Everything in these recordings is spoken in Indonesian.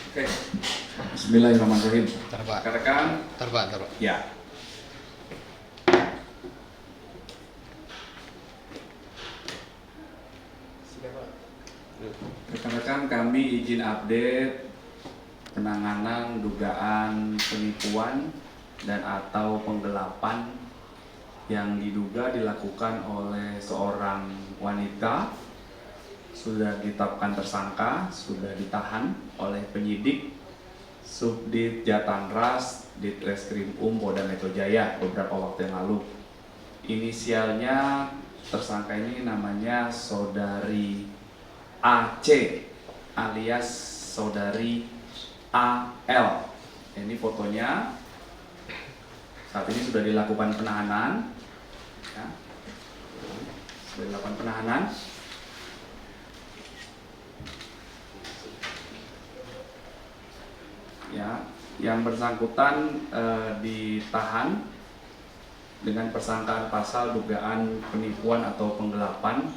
Oke, Bismillahirrahmanirrahim. Terpak. Rekan-rekan, Terpak. ya. Rekan-rekan, kami izin update penanganan dugaan penipuan dan atau penggelapan yang diduga dilakukan oleh seorang wanita. Sudah ditetapkan tersangka, sudah ditahan oleh penyidik Subdit Jatanras Ditreskrim Polda Metro Jaya beberapa waktu yang lalu. Inisialnya tersangka ini namanya Saudari AC alias Saudari AL. Ini fotonya. Saat ini sudah dilakukan penahanan. Ya. Sudah dilakukan penahanan. Ya, yang bersangkutan ditahan dengan persangkaan pasal dugaan penipuan atau penggelapan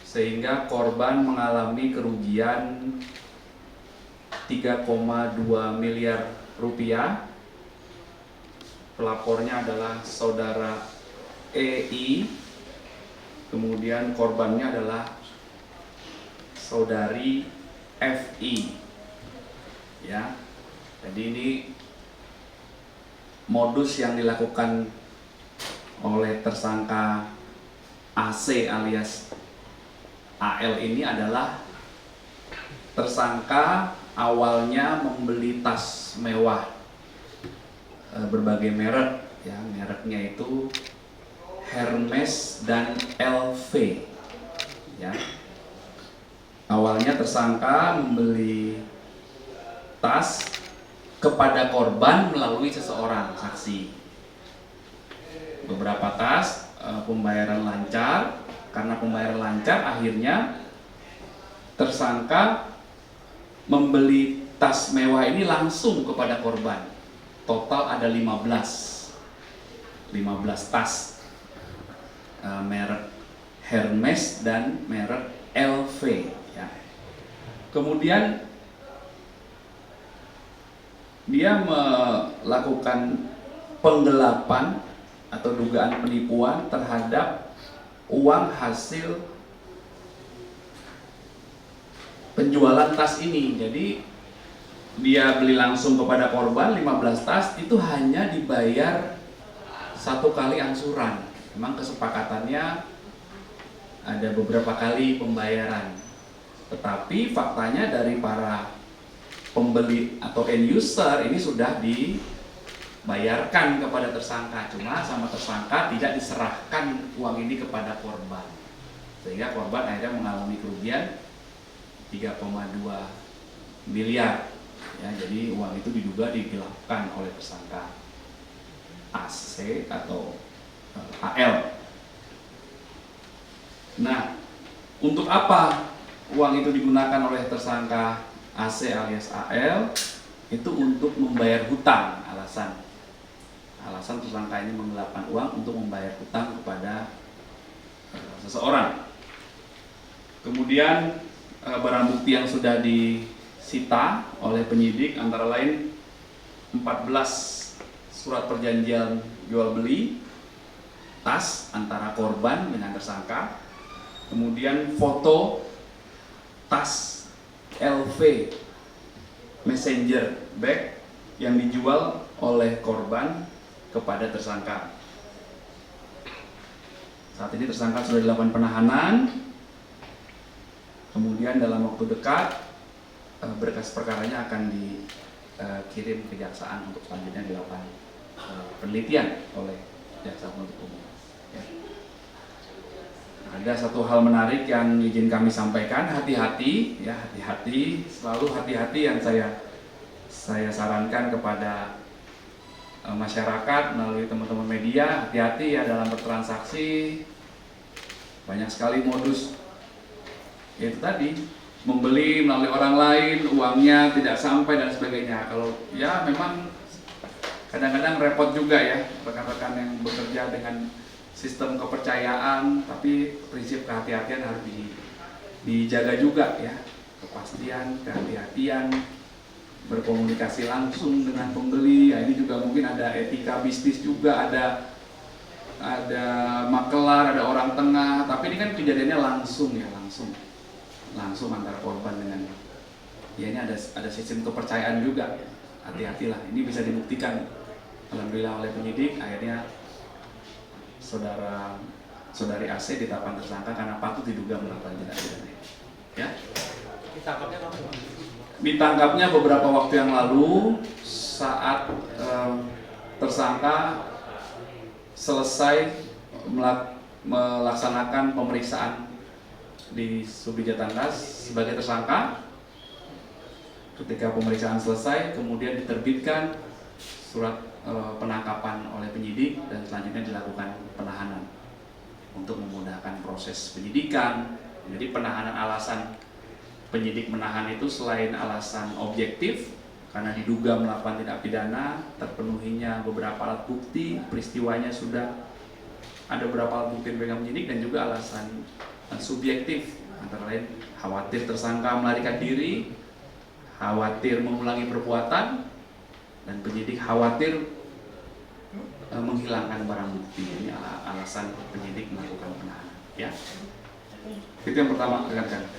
sehingga korban mengalami kerugian 3,2 miliar rupiah. Pelapornya adalah saudara EI, kemudian korbannya adalah saudari FI. Ya, jadi ini modus yang dilakukan oleh tersangka AC alias AL ini adalah tersangka awalnya membeli tas mewah berbagai merek, ya mereknya itu Hermes dan LV. Ya, awalnya tersangka membeli tas kepada korban melalui seseorang saksi. Beberapa tas pembayaran lancar. Karena pembayaran lancar, akhirnya tersangka membeli tas mewah ini langsung kepada korban. Total ada 15 tas merek Hermes dan merek LV. Ya. Kemudian dia melakukan penggelapan atau dugaan penipuan terhadap uang hasil penjualan tas ini. Jadi dia beli langsung kepada korban 15 tas, itu hanya dibayar satu kali angsuran. Memang kesepakatannya ada beberapa kali pembayaran, tetapi faktanya dari para pembeli atau end user ini sudah dibayarkan kepada tersangka, cuma sama tersangka tidak diserahkan uang ini kepada korban, sehingga korban akhirnya mengalami kerugian 3,2 miliar. Ya, jadi uang itu diduga digelapkan oleh tersangka AC atau AL. Nah, untuk apa uang itu digunakan oleh tersangka AC alias AL? Itu untuk membayar hutang. Alasan tersangka ini menggelapkan uang untuk membayar hutang kepada seseorang. Kemudian barang bukti yang sudah disita oleh penyidik antara lain 14 surat perjanjian jual beli tas antara korban dengan tersangka, kemudian foto tas LV messenger bag yang dijual oleh korban kepada tersangka. Saat ini tersangka sudah dilakukan penahanan. Kemudian dalam waktu dekat berkas perkaranya akan dikirim ke kejaksaan untuk selanjutnya dilakukan penelitian oleh jaksa penuntut umum. Ya. Ada satu hal menarik yang izin kami sampaikan, hati-hati, ya hati-hati, selalu hati-hati yang saya sarankan kepada masyarakat, melalui teman-teman media, hati-hati ya dalam bertransaksi. Banyak sekali modus, yaitu tadi membeli melalui orang lain, uangnya tidak sampai dan sebagainya. Kalau ya memang kadang-kadang repot juga ya rekan-rekan yang bekerja dengan sistem kepercayaan, tapi prinsip kehati-hatian harus dijaga juga ya, kepastian, kehati-hatian, berkomunikasi langsung dengan pembeli. Ya, ini juga mungkin ada etika bisnis juga, ada makelar, ada orang tengah, tapi ini kan kejadiannya langsung ya, langsung antara korban dengan ya, ini ada sistem kepercayaan juga. Hati-hatilah, ini bisa dibuktikan alhamdulillah oleh penyidik. Akhirnya saudari AC ditetapkan tersangka karena patut diduga melakukan tindak pidana. Ya. Ditangkapnya beberapa waktu yang lalu saat tersangka selesai melaksanakan pemeriksaan di Subdit Jatanras sebagai tersangka. Ketika pemeriksaan selesai, kemudian diterbitkan surat penangkapan oleh penyidik dan selanjutnya dilakukan penahanan untuk memudahkan proses penyidikan. Jadi penahanan, alasan penyidik menahan itu selain alasan objektif karena diduga melakukan tindak pidana, terpenuhinya beberapa alat bukti, peristiwanya sudah ada beberapa alat bukti yang dipegang penyidik, dan juga alasan subjektif, antara lain khawatir tersangka melarikan diri, khawatir mengulangi perbuatan, dan penyidik khawatir menghilangkan barang bukti. Ini alasan penyidik melakukan penahanan. Ya, itu yang pertama rekan-rekan.